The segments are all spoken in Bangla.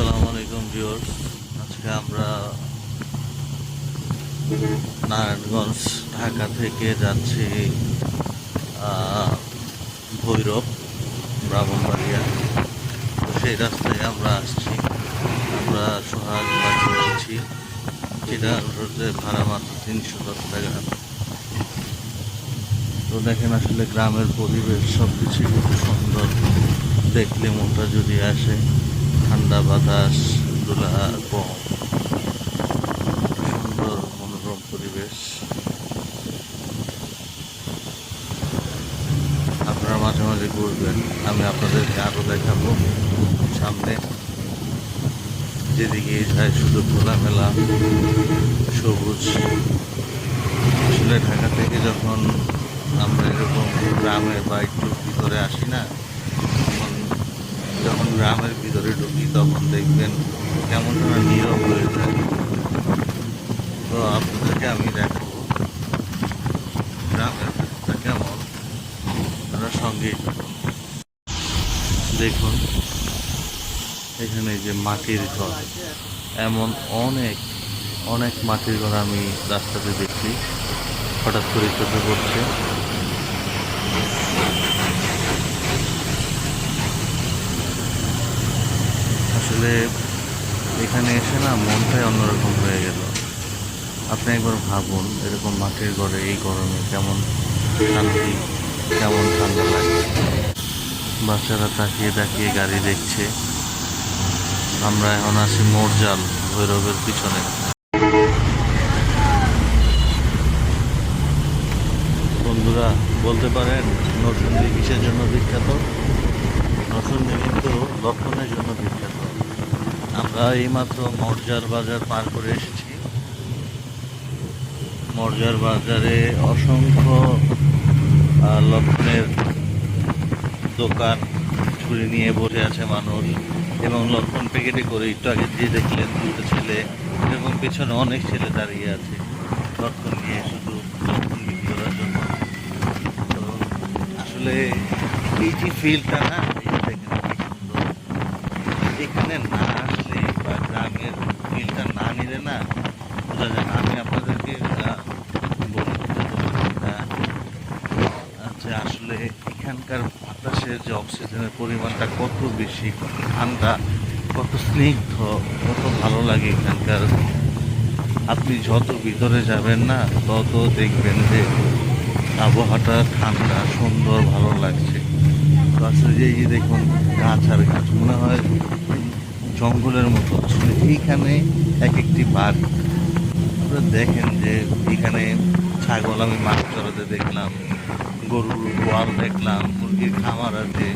আসসালামু আলাইকুম ভিউয়ার্স। আজকে আমরা নারায়ণগঞ্জ ঢাকা থেকে যাচ্ছি ভৈরব ব্রাহ্মণবাড়িয়া। তো সেই রাস্তায় আমরা আসছি। আমরা সোহাগ বাড়ি এসেছি। যেটা রোডে ভাড়া মাত্র 310 টাকা। তো দেখেন আসলে গ্রামের পরিবেশ সব কিছুই খুব সুন্দর, দেখলে মনটা যদি আসে। ঠান্ডা বাতাস, ধুলা কম, সুন্দর মনোরম পরিবেশ। আপনারা মাঝে মাঝে ঘুরবেন, আমি আপনাদেরকে আরও দেখাবো। সামনে যেদিকে যায় শুধু খোলামেলা সবুজ। আসলে ঢাকা থেকে যখন আমরা এরকম গ্রামে বা একটু ভিতরে আসি না, তখন যখন গ্রামের ভিতরে ঢুকি তখন দেখবেন কেমন যেন নীরব হয়ে যায়। তো আপনাদেরকে আমি দেখাবো গ্রামের ভেতরটা কেমন, আপনারা সঙ্গেই থাকুন। দেখুন এখানে যে মাটির ঘর, এমন অনেক অনেক মাটির ঘর আমি রাস্তাতে দেখি, হঠাৎ করে চোখে পড়ছে। আসলে এখানে এসে না মনটাই অন্যরকম হয়ে গেল। আপনি একবার ভাবুন, এরকম মাটির ঘরে এই গরমে কেমন শান্তি, কেমন ঠান্ডা লাগে। বাচ্চারা তাকিয়ে তাকিয়ে গাড়ি দেখছে। আমরা এখন আছি মোরজাল, ভৈরবের পিছনে। বন্ধুরা বলতে পারেন নরসিংদী কিসের জন্য বিখ্যাত? নরসিংদী কিন্তু লক্ষণের জন্য বিখ্যাত। আমরা এইমাত্র মৌজার বাজার পার করে এসেছি। মৌজার বাজারে অসংখ্য লক্ষণের দোকান, ছুরি নিয়ে বসে আছে মানুষ, এবং লক্ষণ প্যাকেটে করে একটু আগে যে দেখলেন দুটো ছেলে, এরকম পেছনে অনেক ছেলে দাঁড়িয়ে আছে লক্ষণ নিয়ে, শুধু লক্ষণ বিক্রি করার জন্য। তো আসলে এই যে ফিলটা না, এই দেখেন কি সুন্দর। এখানে না আসলে বা গ্রামের ফিলটা না নিলে না বোঝা যায় না। আমি আপনাদেরকে বলি যে আসলে এখানকার বাতাসের যে অক্সিজেনের পরিমাণটা কত বেশি, কত ঠান্ডা, কত স্নিগ্ধ, কত ভালো লাগে এখানকার। আপনি যত ভিতরে যাবেন না তত দেখবেন যে আবহাওয়াটা ঠান্ডা, সুন্দর, ভালো লাগছে। তো আসলে যে এই যে দেখুন গাছ আর গাছ, মনে হয় জঙ্গলের মতো। আসলে এইখানে এক একটি বাড়ি। আপনারা দেখেন যে এখানে ছাগল আমি মাছ চড়াতে দেখলাম, গরুর গোয়াল দেখলাম, মুরগির খামার আছে।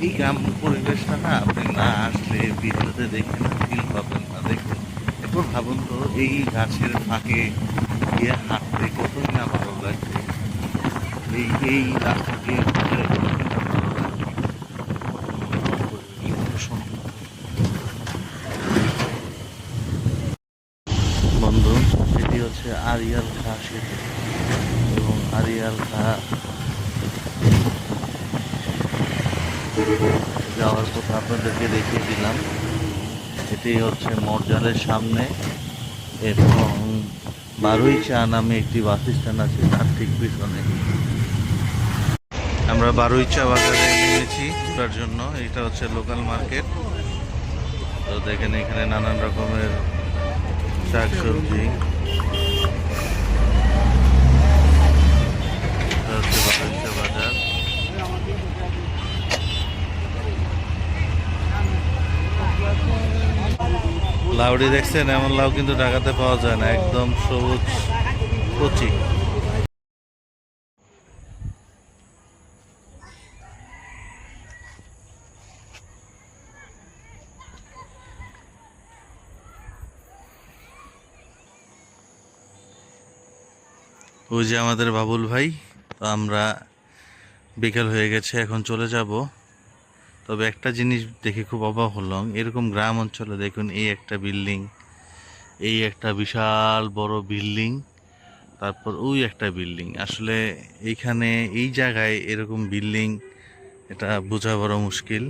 এই গ্রাম পরিবেশটা না আপনি না আসলে ভিডিওতে দেখে না ফিল পাবেন না। দেখুন এরপর ভাবুন তো, এই গাছের ফাঁকে গিয়ে হাঁটতে কতই না ভালো লাগছে। এই এই রাস্তা দিয়ে ঘুরলে কতই না ভালো লাগছে। কত সুন্দর। বন্ধু, এটি হচ্ছে আরিয়াল খাঁ সেতু, এবং আরিয়াল খাঁ যাওয়ার পথে আপনাদেরকে দেখিয়ে দিলাম। এটি হচ্ছে মরজালের সামনে, এবং বারুইচা নামে একটি বাস স্ট্যান্ড আছে তার ঠিক পিছনে। আমরা বারুইচা বাজারে নেমেছি ঘোরার জন্য। এটা হচ্ছে লোকাল মার্কেট। তো দেখেন এখানে নানান রকমের শাক সবজি। হচ্ছে বারুইচা বাজার। লাউডি দেখছেন? এমন লাউ কিন্তু ঢাকাতে পাওয়া যায় না, একদম সবুজ কচি। ওই যে আমাদের বাবুল ভাই। তো আমরা বিকেল হয়ে গেছে, এখন চলে যাব। তবে একটা জিনিস দেখে খুব অবাক হলাম, এরকম গ্রাম অঞ্চলে দেখুন এই একটা বিল্ডিং, এই একটা বিশাল বড় বিল্ডিং, তারপর ওই একটা বিল্ডিং। আসলে এইখানে এই জায়গায় এরকম বিল্ডিং, এটা বোঝা বড় মুশকিল।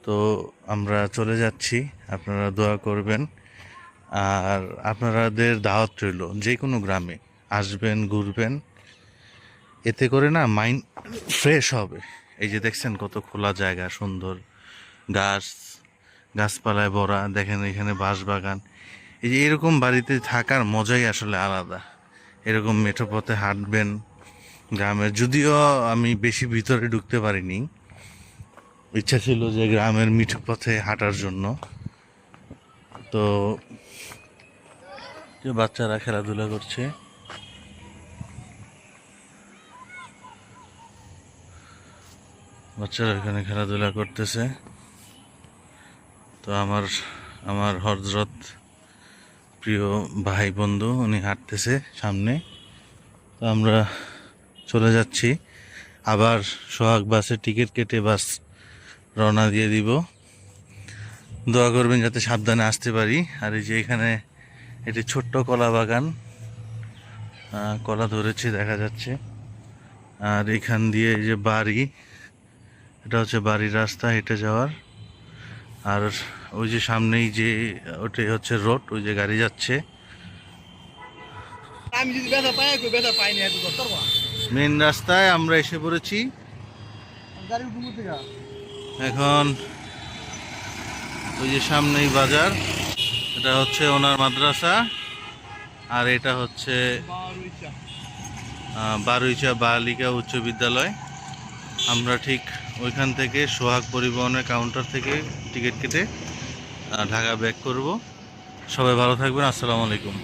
তো আমরা চলে যাচ্ছি, আপনারা দোয়া করবেন। আর আপনাদের দাওয়াত রইল, যে কোনো গ্রামে আসবেন, ঘুরবেন, এতে করে না মাইন্ড ফ্রেশ হবে। এই যে দেখছেন কত খোলা জায়গা, সুন্দর গাছ, গাছপালায় ভরা, দেখেন এখানে বাঁশ বাগান। এই যে এরকম বাড়িতে থাকার মজাই আসলে আলাদা। এরকম মেঠো পথে হাঁটবেন গ্রামের, যদিও আমি বেশি ভিতরে ঢুকতে পারিনি, ইচ্ছা ছিল যে গ্রামের মিঠো পথে হাঁটার জন্য। তো যে বাচ্চারা খেলাধুলা করছে, বাচ্চারা এখানে খেলাধুলা করতেছে। তো আমার আমার হযরত প্রিয় ভাই বন্ধু উনি হাঁটতেছে সামনে। তো আমরা চলে যাচ্ছি, আবার সোহাগ বাসের টিকিট কেটে বাস রওনা দিয়ে দিব। দোয়া করবেন যাতে সাবধানে আসতে পারি। আর এই যে এখানে এটি ছোট্ট কলা বাগান, কলা ধরেছে দেখা যাচ্ছে। আর এখান দিয়ে এই যে বাড়ি, এটা হচ্ছে বাড়ির রাস্তা হেঁটে যাওয়ার। আর ওই যে সামনেই যে ওটাই হচ্ছে রোড, ওই যে গাড়ি যাচ্ছে। আমি যদি ব্যথা পাই একটু ব্যথা পাইনি এত দরকার মেন রাস্তায় আমরা এসে পড়েছি। গাড়ি উঠবো থেকে এখন ওই যে সামনেই বাজার, এটা হচ্ছে ওনার মাদ্রাসা, আর এটা হচ্ছে বারুইচা বালিকা উচ্চ বিদ্যালয়। আমরা ঠিক ওইখান থেকে সোহাগ পরিবহনের কাউন্টার থেকে টিকিট কেটে ঢাকা ব্যাক করব। সবাই ভালো থাকবেন, আসসালামু আলাইকুম।